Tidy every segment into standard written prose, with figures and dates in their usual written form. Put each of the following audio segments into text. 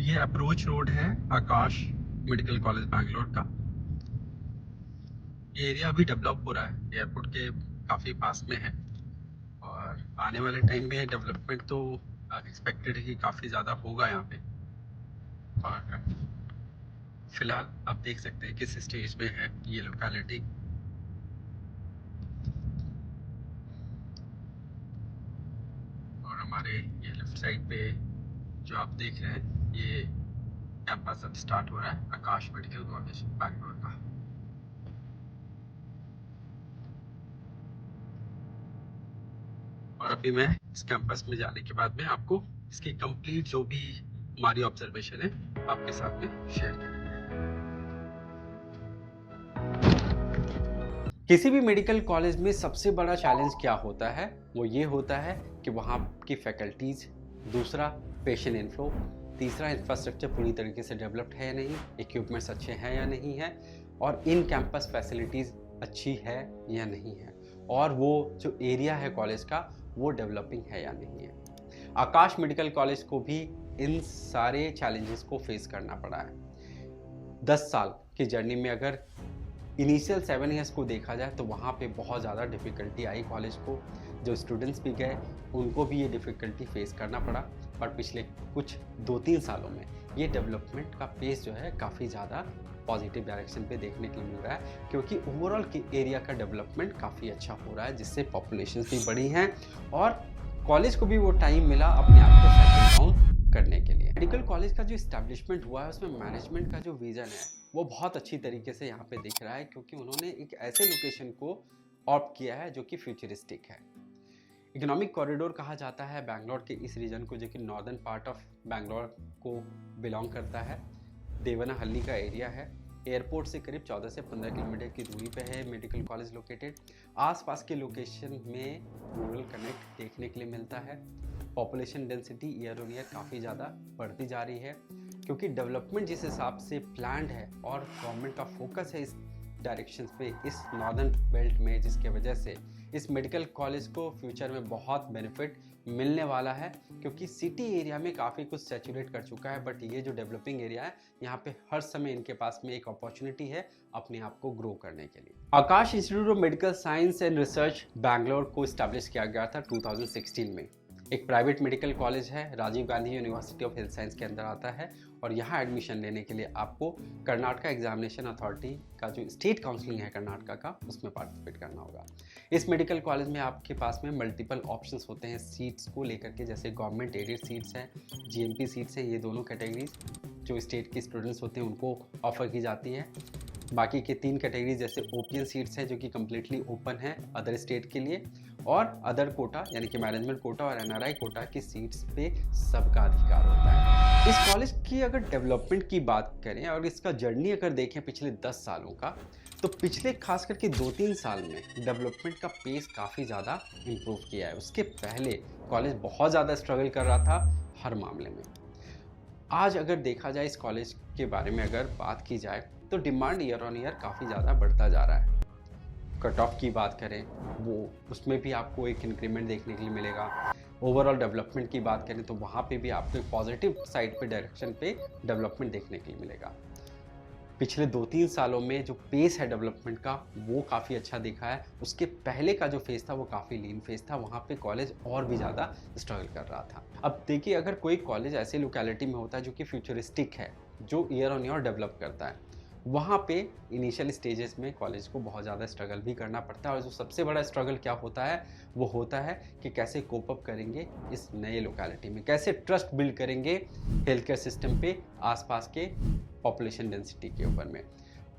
ये approach road है आकाश medical college Bangalore का। ये एरिया अभी डेवलप हो रहा है, एयरपोर्ट के काफ़ी पास में है और आने वाले टाइम में डेवलपमेंट तो एक्सपेक्टेड है कि काफ़ी ज़्यादा होगा यहाँ पे। और फिलहाल आप देख सकते हैं किस स्टेज में है ये लोकेलिटी। और हमारे ये लेफ्ट साइड पे जो आप देख रहे हैं ये कैंपस अब स्टार्ट हो रहा है आकाश मेडिकल कॉलेज बैंगलोर का। और अभी मैं इस कैंपस में जाने के बाद में आपको इसकी कंप्लीट जो भी हमारी ऑब्जर्वेशन है आपके साथ में शेयर करेंगे। किसी भी मेडिकल कॉलेज में सबसे बड़ा चैलेंज क्या होता है? वो ये होता है कि वहाँ की फैकल्टीज़, दूसरा पेशेंट इनफ्लो, तीसरा इंफ्रास्ट्रक्चर पूरी तरीके से डेवलप्ड है या नहीं, इक्विपमेंट्स अच्छे हैं या नहीं हैं, और इन कैंपस फैसिलिटीज़ अच्छी है या नहीं है, और वो जो एरिया है कॉलेज का वो डेवलपिंग है या नहीं है। आकाश मेडिकल कॉलेज को भी इन सारे चैलेंजेस को फेस करना पड़ा है। 10 साल की जर्नी में अगर इनिशियल 7 ईयर्स को देखा जाए तो वहाँ पे बहुत ज़्यादा डिफ़िकल्टी आई कॉलेज को। जो स्टूडेंट्स भी गए उनको भी ये डिफ़िकल्टी फेस करना पड़ा। पर पिछले कुछ 2-3 सालों में ये डेवलपमेंट का पेस जो है काफ़ी ज़्यादा पॉजिटिव डायरेक्शन पे देखने के लिए मिल रहा है, क्योंकि ओवरऑल के एरिया का डेवलपमेंट काफ़ी अच्छा हो रहा है, जिससे पॉपुलेशंस भी बढ़ी हैं और कॉलेज को भी वो टाइम मिला अपने आप को सेटल डाउन करने के लिए। मेडिकल कॉलेज का जो इस्टेब्लिशमेंट हुआ है उसमें मैनेजमेंट का जो विज़न है वो बहुत अच्छी तरीके से यहाँ पे दिख रहा है, क्योंकि उन्होंने एक ऐसे लोकेशन को ऑप्ट किया है जो कि फ्यूचरिस्टिक है। इकोनॉमिक कॉरिडोर कहा जाता है बैंगलोर के इस रीजन को, जो कि नॉर्दर्न पार्ट ऑफ बैंगलोर को बिलोंग करता है। देवनाहल्ली का एरिया है। एयरपोर्ट से करीब 14 से 15 किलोमीटर की दूरी पे है मेडिकल कॉलेज लोकेटेड। आसपास के लोकेशन में रूरल कनेक्ट देखने के लिए मिलता है। Population density year on year काफ़ी ज़्यादा बढ़ती जा रही है, क्योंकि डेवलपमेंट जिस हिसाब से प्लान्ड है और गवर्नमेंट का फोकस है इस डायरेक्शन पे इस नॉर्दर्न बेल्ट में, जिसके वजह से इस मेडिकल कॉलेज को फ्यूचर में बहुत बेनिफिट मिलने वाला है, क्योंकि सिटी एरिया में काफ़ी कुछ सैचुरेट कर चुका है। बट ये जो डेवलपिंग एरिया है यहाँ पे हर समय इनके पास में एक अपॉर्चुनिटी है अपने आप को ग्रो करने के लिए। Akash institute of medical science and research Bangalore को स्टैब्लिश किया गया था 2016 में। एक प्राइवेट मेडिकल कॉलेज है, Rajiv Gandhi university of health science के अंदर आता है, और यहाँ एडमिशन लेने के लिए आपको कर्नाटका एग्जामिनेशन अथॉरिटी का जो स्टेट काउंसलिंग है कर्नाटका का, उसमें पार्टिसिपेट करना होगा। इस मेडिकल कॉलेज में आपके पास में मल्टीपल ऑप्शंस होते हैं सीट्स को लेकर के, जैसे गवर्नमेंट एडेड सीट्स हैं, जीएमपी सीट्स हैं। ये दोनों कैटेगरीज जो स्टेट के स्टूडेंट्स होते हैं उनको ऑफर की जाती है। बाकी के 3 कैटेगरी जैसे ओपीएन सीट्स हैं जो कि कम्प्लीटली ओपन है अदर स्टेट के लिए, और अदर कोटा यानी कि मैनेजमेंट कोटा और एनआरआई कोटा की सीट्स पे सबका अधिकार होता है। इस कॉलेज की अगर डेवलपमेंट की बात करें और इसका जर्नी अगर देखें पिछले 10 सालों का, तो पिछले खास करके 2-3 साल में डेवलपमेंट का पेस काफ़ी ज़्यादा इम्प्रूव किया है। उसके पहले कॉलेज बहुत ज़्यादा स्ट्रगल कर रहा था हर मामले में। आज अगर देखा जाए इस कॉलेज के बारे में अगर बात की जाए तो डिमांड ईयर ऑन ईयर काफ़ी ज़्यादा बढ़ता जा रहा है। कट ऑफ की बात करें वो उसमें भी आपको एक इंक्रीमेंट देखने के लिए मिलेगा। ओवरऑल डेवलपमेंट की बात करें तो वहाँ पे भी आपको एक पॉजिटिव साइड पे डायरेक्शन पे डेवलपमेंट देखने के लिए मिलेगा। पिछले 2-3 सालों में जो पेस है डेवलपमेंट का वो काफ़ी अच्छा दिखा है। उसके पहले का जो फेज़ था वो काफ़ी लीन फेज़ था, वहाँ पे कॉलेज और भी ज़्यादा स्ट्रगल कर रहा था। अब देखिए, अगर कोई कॉलेज ऐसी लोकेलिटी में होता है जो कि फ्यूचरिस्टिक है, जो ईयर ऑन ईयर डेवलप करता है, वहाँ पे इनिशियल स्टेजेस में कॉलेज को बहुत ज़्यादा स्ट्रगल भी करना पड़ता है। और जो सबसे बड़ा स्ट्रगल क्या होता है वो होता है कि कैसे कोप अप करेंगे इस नए लोकेलिटी में, कैसे ट्रस्ट बिल्ड करेंगे हेल्थ केयर सिस्टम पे आसपास के पॉपुलेशन डेंसिटी के ऊपर में,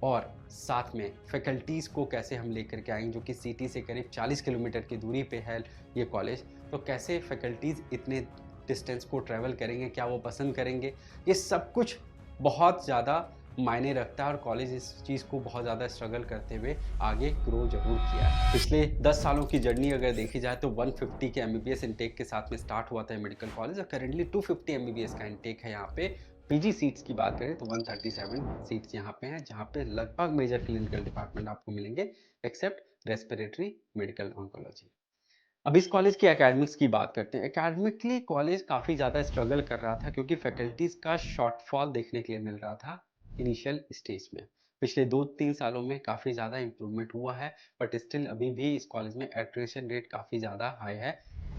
और साथ में फैकल्टीज़ को कैसे हम लेकर के आएंगे, जो कि सिटी से करीब 40 किलोमीटर की दूरी पे है ये कॉलेज। तो कैसे फैकल्टीज़ इतने डिस्टेंस को ट्रैवल करेंगे, क्या वो पसंद करेंगे, ये सब कुछ बहुत ज़्यादा मायने रखता है। और कॉलेज इस चीज़ को बहुत ज़्यादा स्ट्रगल करते हुए आगे ग्रो जरूर किया है। पिछले 10 सालों की जर्नी अगर देखी जाए तो 150 के एमबीबीएस इनटेक के साथ में स्टार्ट हुआ था मेडिकल कॉलेज, और करेंटली 250 एमबीबीएस का इनटेक है यहाँ पे। पीजी सीट्स की बात करें तो 137 सीट्स यहाँ पे हैं, जहाँ पे लगभग मेजर क्लिनिकल डिपार्टमेंट आपको मिलेंगे एक्सेप्ट रेस्पिरेटरी मेडिकल ऑन्कोलॉजी। अब इस कॉलेज की एकेडमिक्स की बात करते हैं। एकेडमिकली कॉलेज काफ़ी ज़्यादा स्ट्रगल कर रहा था क्योंकि फैकल्टीज़ का शॉर्टफॉल देखने के लिए मिल रहा था इनिशियल स्टेज में। पिछले 2-3 सालों में काफ़ी ज़्यादा इम्प्रूवमेंट हुआ है, बट स्टिल अभी भी इस कॉलेज में एट्रिशन रेट काफ़ी ज़्यादा हाई है।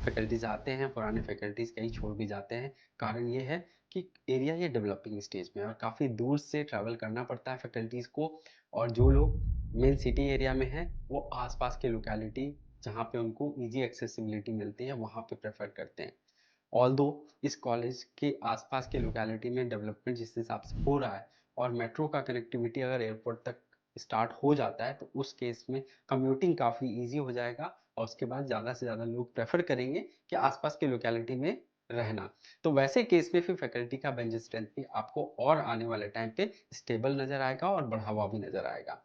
फैकल्टीज़ आते हैं, पुराने फैकल्टीज़ कई छोड़ भी जाते हैं। कारण ये है कि एरिया ये डेवलपिंग स्टेज में है और काफ़ी दूर से ट्रैवल करना पड़ता है फैकल्टीज़ को, और जो लोग मेन सिटी एरिया में हैं, वो आस-पास के लोकेलिटी जहाँ पे उनको ईज़ी एक्सेसिबिलिटी मिलती है, वहाँ पे प्रेफ़र करते हैं। ऑल्दो इस कॉलेज के आसपास के लोकेलिटी में डेवलपमेंट जिस हिसाब से हो रहा है और मेट्रो का कनेक्टिविटी अगर एयरपोर्ट तक स्टार्ट हो जाता है, तो उस केस में कम्यूटिंग काफ़ी ईज़ी हो जाएगा और उसके बाद ज़्यादा से ज़्यादा लोग प्रेफ़र करेंगे कि आसपास के लोकेलिटी में रहना। तो वैसे केस में फिर फैकल्टी का बेंच स्ट्रेंथ भी आपको और आने वाले टाइम पे स्टेबल नज़र आएगा और बढ़ा हुआ भी नज़र आएगा।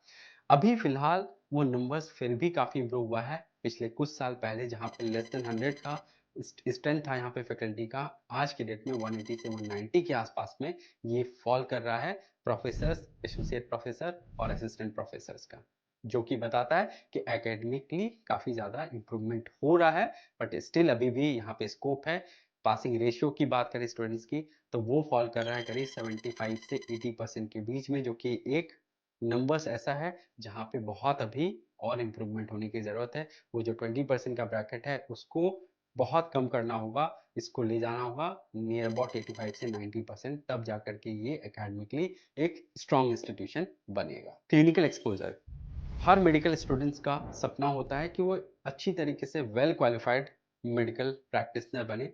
अभी फ़िलहाल वो नंबर्स फिर भी काफ़ी इम्प्रूव हुआ है। पिछले कुछ साल पहले जहाँ पे लेस देन 100 का स्ट्रेंथ था यहाँ पे फैकल्टी का, आज की डेट में 180 से 190 के आसपास में ये फॉल कर रहा है प्रोफेसर्स, एसोसिएट प्रोफेसर और असिस्टेंट प्रोफेसर्स का। जो कि बताता है कि एकेडमिकली काफ़ी ज़्यादा इम्प्रूवमेंट हो रहा है, बट स्टिल अभी भी यहाँ पे स्कोप है। पासिंग रेशियो की बात करें स्टूडेंट्स की, तो वो फॉल कर रहा है करीब 75 से 80% के बीच में, जो कि एक नंबर्स ऐसा है जहाँ पे बहुत अभी और इम्प्रूवमेंट होने की ज़रूरत है। वो जो 20% का ब्रैकेट है उसको बहुत कम करना होगा, इसको ले जाना होगा नियर अबाउट 85 से 90%, तब जाकर के ये एकेडमिकली एक स्ट्रॉन्ग इंस्टीट्यूशन बनेगा। क्लिनिकल एक्सपोज़र हर मेडिकल स्टूडेंट्स का सपना होता है कि वो अच्छी तरीके से वेल क्वालिफाइड मेडिकल प्रैक्टिशनर बने,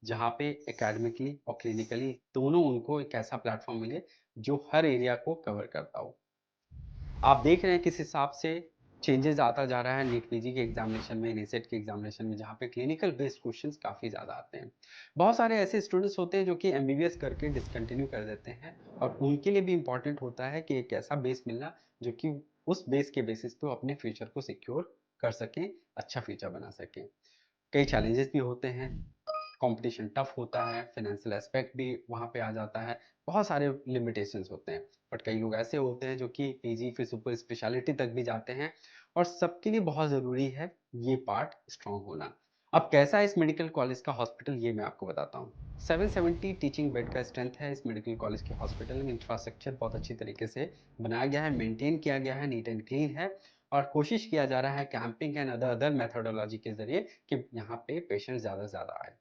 जहाँ पे एकेडमिकली और क्लिनिकली दोनों उनको एक ऐसा प्लेटफॉर्म मिले जो हर एरिया को कवर करता हो। आप देख रहे हैं किस हिसाब से चेंजेस आता जा रहा है नीट पीजी के एग्जामिनेशन में, नीसेट के एग्जामिनेशन में, जहाँ पे क्लिनिकल बेस्ड क्वेश्चंस काफ़ी ज़्यादा आते हैं। बहुत सारे ऐसे स्टूडेंट्स होते हैं जो कि एमबीबीएस करके डिसकंटिन्यू कर देते हैं, और उनके लिए भी इम्पॉर्टेंट होता है कि एक ऐसा बेस मिलना जो कि उस बेस के बेसिस पे वो अपने फ्यूचर को सिक्योर कर सकें, अच्छा फ्यूचर बना सकें। कई चैलेंजेस भी होते हैं, कंपटीशन टफ होता है, फाइनेंशियल एस्पेक्ट भी वहाँ पे आ जाता है, बहुत सारे लिमिटेशंस होते हैं। बट कई लोग ऐसे होते हैं जो कि पीजी फिर सुपर स्पेशलिटी तक भी जाते हैं, और सबके लिए बहुत ज़रूरी है ये पार्ट स्ट्रॉन्ग होना। अब कैसा है इस मेडिकल कॉलेज का हॉस्पिटल, ये मैं आपको बताता हूँ। 770 टीचिंग बेड का स्ट्रेंथ है इस मेडिकल कॉलेज के हॉस्पिटल में। इंफ्रास्ट्रक्चर बहुत अच्छी तरीके से बनाया गया है, मेंटेन किया गया है, नीट एंड क्लीन है, और कोशिश किया जा रहा है camping and other other methodology के ज़रिए कि यहाँ पे पेशेंट ज़्यादा से ज़्यादा आए।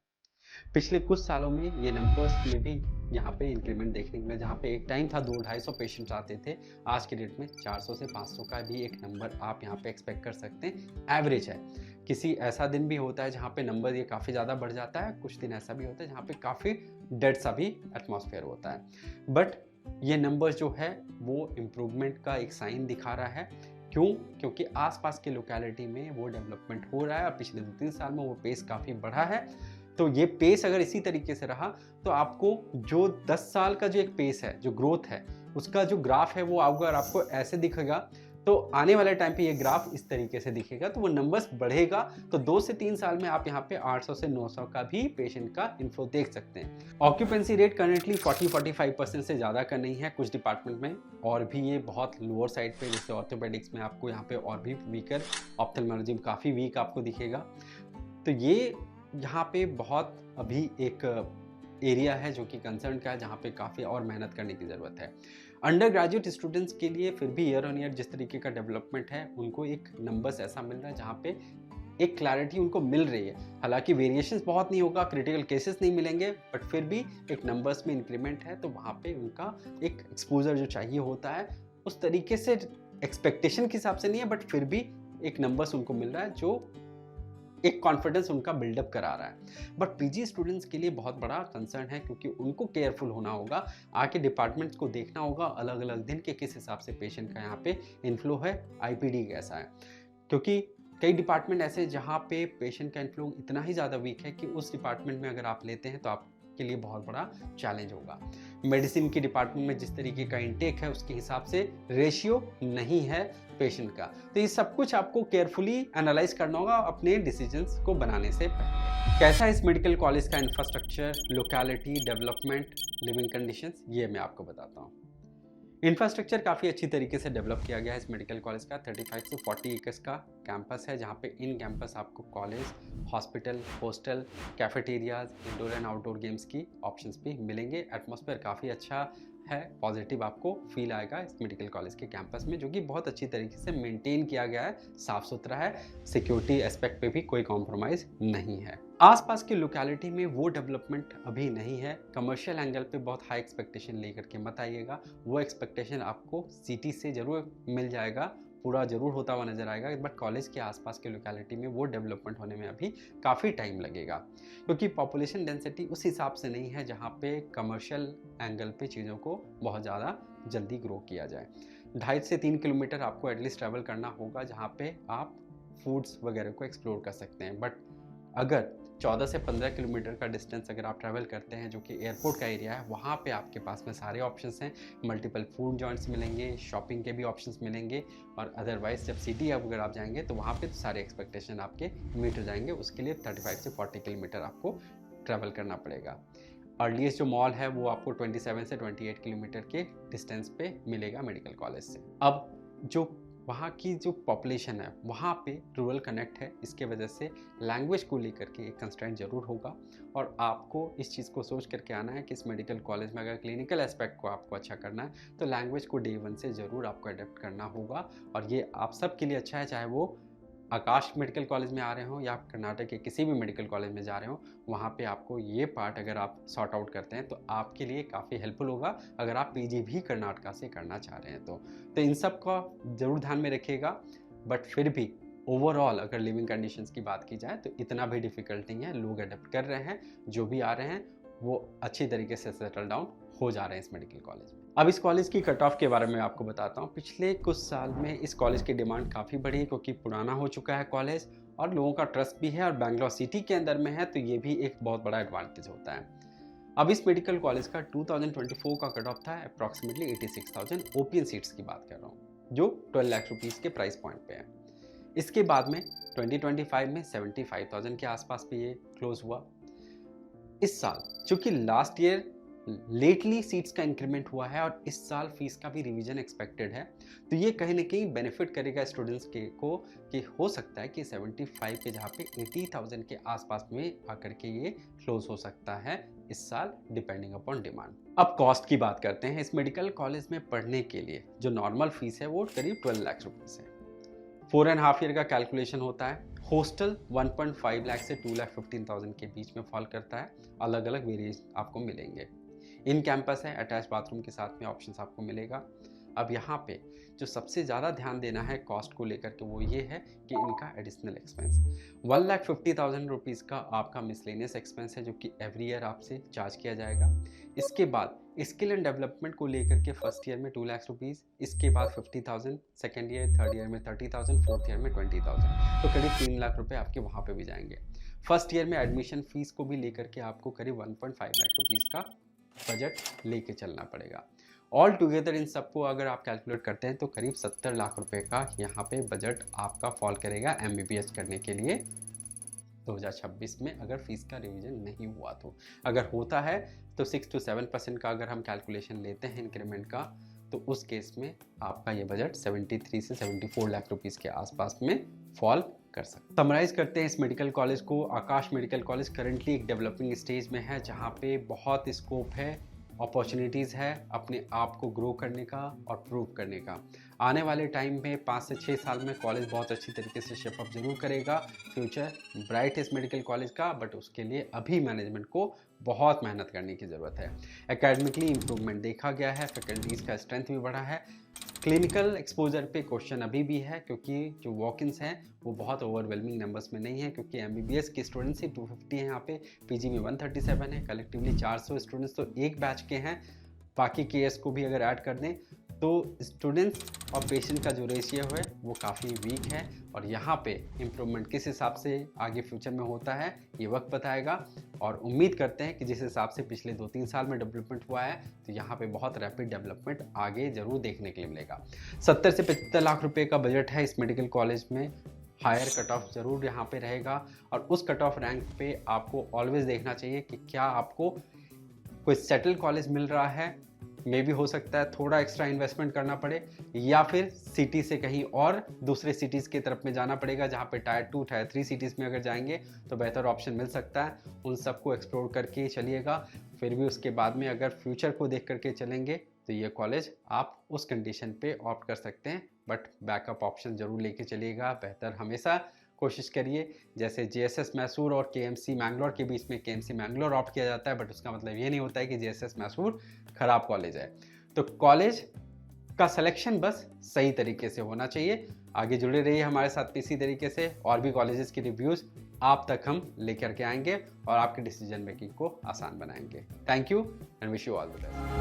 पिछले कुछ सालों में ये नंबर्स में भी यहाँ पे इंक्रीमेंट देखने को मिला, जहाँ पे एक टाइम था 200-250 पेशेंट्स आते थे, आज के डेट में 400 से 500 का भी एक नंबर आप यहाँ पे एक्सपेक्ट कर सकते हैं। एवरेज है, किसी ऐसा दिन भी होता है जहाँ पे नंबर ये काफ़ी ज़्यादा बढ़ जाता है, कुछ दिन ऐसा भी होता है जहाँ पे काफ़ी डेड सा भी एटमॉस्फेयर होता है। बट ये नंबर जो है वो इम्प्रूवमेंट का एक साइन दिखा रहा है। क्यों? क्योंकि आसपास के लोकेलिटी में वो डेवलपमेंट हो रहा है और पिछले 2-3 साल में वो पेस काफ़ी बढ़ा है। तो ये पेस अगर इसी तरीके से रहा, तो आपको जो 10 साल का जो एक पेस है, जो ग्रोथ है, उसका जो ग्राफ है वो अगर आपको ऐसे दिखेगा, तो आने वाले टाइम पे ये ग्राफ इस तरीके से दिखेगा, तो वो नंबर्स बढ़ेगा। तो 2 से 3 साल में आप यहाँ पे 800 से 900 का भी पेशेंट का इन्फ्लो देख सकते हैं। ऑक्यूपेंसी रेट करंटली 40-45% से ज़्यादा का नहीं है कुछ डिपार्टमेंट में, और भी ये बहुत लोअर साइड पे, जैसे ऑर्थोपेडिक्स में आपको यहाँ पे और भी वीकर, ऑप्थेल्मोलॉजी में काफ़ी वीक आपको दिखेगा। तो ये यहाँ पे बहुत अभी एक एरिया है जो कि कंसर्न का है, जहाँ पे काफ़ी और मेहनत करने की ज़रूरत है। अंडर ग्रेजुएट स्टूडेंट्स के लिए फिर भी ईयर ऑन ईयर जिस तरीके का डेवलपमेंट है, उनको एक नंबर्स ऐसा मिल रहा है जहाँ पे एक क्लैरिटी उनको मिल रही है। हालांकि वेरिएशंस बहुत नहीं होगा, क्रिटिकल केसेस नहीं मिलेंगे, बट फिर भी एक नंबर्स में इंक्रीमेंट है, तो वहाँ पे उनका एक एक्सपोजर जो चाहिए होता है उस तरीके से एक्सपेक्टेशन के हिसाब से नहीं है, बट फिर भी एक नंबर्स उनको मिल रहा है जो एक कॉन्फिडेंस उनका बिल्डअप करा रहा है। बट पीजी स्टूडेंट्स के लिए बहुत बड़ा कंसर्न है, क्योंकि उनको केयरफुल होना होगा, आके डिपार्टमेंट्स को देखना होगा अलग अलग दिन के किस हिसाब से पेशेंट का यहाँ पे इन्फ्लो है, आईपीडी कैसा है। क्योंकि कई डिपार्टमेंट ऐसे जहाँ पे पेशेंट का इन्फ्लो इतना ही ज़्यादा वीक है कि उस डिपार्टमेंट में अगर आप लेते हैं तो आपके लिए बहुत बड़ा चैलेंज होगा। मेडिसिन के डिपार्टमेंट में जिस तरीके का इंटेक है उसके हिसाब से रेशियो नहीं है पेशेंट का, तो ये सब कुछ आपको केयरफुली एनालाइज करना होगा अपने डिसीजंस को बनाने से पहले। कैसा है इस मेडिकल कॉलेज का infrastructure, locality, development, living conditions, ये मैं आपको बताता हूँ। इंफ्रास्ट्रक्चर काफ़ी अच्छी तरीके से डेवलप किया गया है इस मेडिकल कॉलेज का। 35 से 40 एकर्स का कैंपस है, जहाँ पे इन कैंपस आपको college, hospital, hostel, cafeterias, indoor and outdoor games की ऑप्शंस भी मिलेंगे। एटमॉस्फेयर काफ़ी अच्छा है, पॉजिटिव आपको फील आएगा इस मेडिकल कॉलेज के कैंपस में, जो कि बहुत अच्छी तरीके से मेंटेन किया गया है, साफ़ सुथरा है, सिक्योरिटी एस्पेक्ट पे भी कोई कॉम्प्रोमाइज़ नहीं है। आसपास की लोकेलिटी में वो डेवलपमेंट अभी नहीं है। कमर्शियल एंगल पे बहुत हाई एक्सपेक्टेशन लेकर के मत आइएगा, वो एक्सपेक्टेशन आपको सिटी से ज़रूर मिल जाएगा, पूरा ज़रूर होता हुआ नज़र आएगा, बट कॉलेज के आसपास के लोकेलिटी में वो डेवलपमेंट होने में अभी काफ़ी टाइम लगेगा, क्योंकि पॉपुलेशन डेंसिटी उस हिसाब से नहीं है जहाँ पे कमर्शियल एंगल पे चीज़ों को बहुत ज़्यादा जल्दी ग्रो किया जाए। 2.5 से 3 किलोमीटर आपको एटलीस्ट ट्रैवल करना होगा, जहाँ पे आप फूड्स वगैरह को एक्सप्लोर कर सकते हैं। बट अगर 14 से 15 किलोमीटर का डिस्टेंस अगर आप ट्रैवल करते हैं, जो कि एयरपोर्ट का एरिया है, वहाँ पे आपके पास में सारे ऑप्शंस हैं, मल्टीपल फूड जॉइंट्स मिलेंगे, शॉपिंग के भी ऑप्शंस मिलेंगे, और अदरवाइज जब सिटी अगर आप जाएंगे तो वहाँ पे तो सारे एक्सपेक्टेशन आपके मीट हो जाएंगे। उसके लिए 35 से 40 किलोमीटर आपको ट्रैवल करना पड़ेगा। अर्लीस्ट जो मॉल है वो आपको 27 से 28 किलोमीटर के डिस्टेंस पे मिलेगा मेडिकल कॉलेज से। अब जो वहाँ की जो पॉपुलेशन है वहाँ पे रूरल कनेक्ट है, इसके वजह से लैंग्वेज को लेकर के एक कंस्ट्रेंट ज़रूर होगा, और आपको इस चीज़ को सोच करके आना है कि इस मेडिकल कॉलेज में अगर क्लिनिकल एस्पेक्ट को आपको अच्छा करना है तो लैंग्वेज को डे 1 से ज़रूर आपको अडेप्ट करना होगा। और ये आप सब के लिए अच्छा है, चाहे वो आकाश मेडिकल कॉलेज में आ रहे हो या आप कर्नाटक के किसी भी मेडिकल कॉलेज में जा रहे हो, वहाँ पे आपको ये पार्ट अगर आप सॉर्ट आउट करते हैं तो आपके लिए काफ़ी हेल्पफुल होगा, अगर आप पीजी भी कर्नाटका से करना चाह रहे हैं तो इन सब का ज़रूर ध्यान में रखिएगा। बट फिर भी ओवरऑल अगर लिविंग कंडीशंस की बात की जाए तो इतना भी डिफ़िकल्ट नहीं है, लोग अडेप्ट कर रहे हैं, जो भी आ रहे हैं वो अच्छी तरीके से सेटल डाउन हो जा रहे हैं इस मेडिकल कॉलेज में। अब इस कॉलेज की कट ऑफ के बारे में आपको बताता हूँ। पिछले कुछ साल में इस कॉलेज की डिमांड काफ़ी बढ़ी, क्योंकि पुराना हो चुका है कॉलेज और लोगों का ट्रस्ट भी है, और बैंगलोर सिटी के अंदर में है, तो ये भी एक बहुत बड़ा एडवांटेज होता है। अब इस मेडिकल कॉलेज का 2024 का कट ऑफ था अप्रॉक्सीमेटली 86,000 ओपीएन सीट्स की बात कर रहा हूँ, जो 12 लाख रुपीज़ के प्राइस पॉइंट पे है। इसके बाद में 2025 में 75,000 के आसपास पे ये क्लोज हुआ। इस साल चूंकि लास्ट ईयर लेटली सीट्स का इंक्रीमेंट हुआ है और इस साल फीस का भी रिवीजन एक्सपेक्टेड है, तो ये कहीं ना कहीं बेनिफिट करेगा स्टूडेंट्स के को, कि हो सकता है कि 75 के जहाँ पे 80,000 के आसपास में आकर के ये क्लोज हो सकता है इस साल, डिपेंडिंग अपॉन डिमांड। अब कॉस्ट की बात करते हैं। इस मेडिकल कॉलेज में पढ़ने के लिए जो नॉर्मल फीस है वो करीब 12 लाख रुपीज़ है। 4.5 ईयर का कैलकुलेशन होता है। हॉस्टल 1.5 लाख से 2,15,000 के बीच में फॉल करता है। अलग अलग वेरिएशन आपको मिलेंगे। इन कैंपस है, अटैच बाथरूम के साथ में ऑप्शंस आपको मिलेगा। अब यहाँ पे जो सबसे ज़्यादा ध्यान देना है कॉस्ट को लेकर के वो ये है कि इनका एडिशनल एक्सपेंस 1,50,000 रुपीज़ का आपका मिसलेनियस एक्सपेंस है, जो कि एवरी ईयर आपसे चार्ज किया जाएगा। इसके बाद स्किल एंड डेवलपमेंट को लेकर के फर्स्ट ईयर में 2 लाख रुपीज़, इसके बाद 50,000, सेकेंड ईयर, थर्ड ईयर में 30,000, फोर्थ ईयर में 20,000, तो करीब 3 लाख रुपए आपके वहाँ पे भी जाएंगे। फर्स्ट ईयर में एडमिशन फीस को भी लेकर के आपको करीब 1.5 लाख रुपीज़ का बजट लेके चलना पड़ेगा। ऑल टुगेदर इन सबको अगर आप कैलकुलेट करते हैं तो करीब 70 लाख रुपए का यहाँ पे बजट आपका फॉल करेगा एमबीबीएस करने के लिए 2026 में, अगर फीस का रिवीजन नहीं हुआ तो। अगर होता है तो 6 to 7% का अगर हम कैलकुलेशन लेते हैं इंक्रीमेंट का, तो उस केस में आपका ये बजट 73 से 74 लाख रुपीज़ के आसपास में फॉल कर सकते। समराइज करते हैं इस मेडिकल कॉलेज को। आकाश मेडिकल कॉलेज करंटली एक डेवलपिंग स्टेज में है, जहाँ पे बहुत स्कोप है, अपॉर्चुनिटीज़ है अपने आप को ग्रो करने का और प्रूव करने का। आने वाले टाइम में 5 से 6 साल में कॉलेज बहुत अच्छी तरीके से शेप अप जरूर करेगा। फ्यूचर ब्राइट है इस मेडिकल कॉलेज का, बट उसके लिए अभी मैनेजमेंट को बहुत मेहनत करने की ज़रूरत है। एकेडमिकली इम्प्रूवमेंट देखा गया है, फैकल्टीज़ का स्ट्रेंथ भी बढ़ा है। क्लिनिकल एक्सपोजर पे क्वेश्चन अभी भी है, क्योंकि जो वॉक-इन्स हैं वो बहुत ओवरवेलमिंग नंबर्स में नहीं है, क्योंकि एमबीबीएस के स्टूडेंट्स ही 250 हैं यहाँ पे, पीजी में 137 है, कलेक्टिवली 400 स्टूडेंट्स तो एक बैच के हैं। बाकी केएस को भी अगर ऐड कर दें तो स्टूडेंट्स और पेशेंट का जो रेशियो है वो काफ़ी वीक है, और यहाँ पे इम्प्रूवमेंट किस हिसाब से आगे फ्यूचर में होता है ये वक्त बताएगा। और उम्मीद करते हैं कि जिस हिसाब से पिछले 2-3 साल में डेवलपमेंट हुआ है, तो यहाँ पे बहुत रैपिड डेवलपमेंट आगे ज़रूर देखने के लिए मिलेगा। 70 से 75 लाख रुपए का बजट है इस मेडिकल कॉलेज में। हायर कट ऑफ ज़रूर यहाँ पे रहेगा, और उस कट ऑफ रैंक पे आपको ऑलवेज देखना चाहिए कि क्या आपको कोई सेटल कॉलेज मिल रहा है मे भी हो सकता है थोड़ा एक्स्ट्रा इन्वेस्टमेंट करना पड़े, या फिर सिटी से कहीं और दूसरे सिटीज़ की तरफ में जाना पड़ेगा, जहाँ पे टायर 2 टायर 3 सिटीज़ में अगर जाएंगे तो बेहतर ऑप्शन मिल सकता है। उन सबको एक्सप्लोर करके चलिएगा। फिर भी उसके बाद में अगर फ्यूचर को देख करके चलेंगे तो ये कॉलेज आप उस कंडीशन पे ऑप्ट कर सकते हैं, बट बैकअप ऑप्शन ज़रूर लेके चलिएगा। बेहतर हमेशा कोशिश करिए। जैसे जेएसएस मैसूर और केएमसी मैंगलोर के बीच में केएमसी मैंगलोर ऑप्ट किया जाता है, बट उसका मतलब ये नहीं होता है कि जेएसएस मैसूर खराब कॉलेज है। तो कॉलेज का सिलेक्शन बस सही तरीके से होना चाहिए। आगे जुड़े रहिए हमारे साथ इसी तरीके से, और भी कॉलेजेस की रिव्यूज़ आप तक हम लेकर के आएंगे और आपके डिसीजन मेकिंग को आसान बनाएंगे। Thank you and wish you all the best.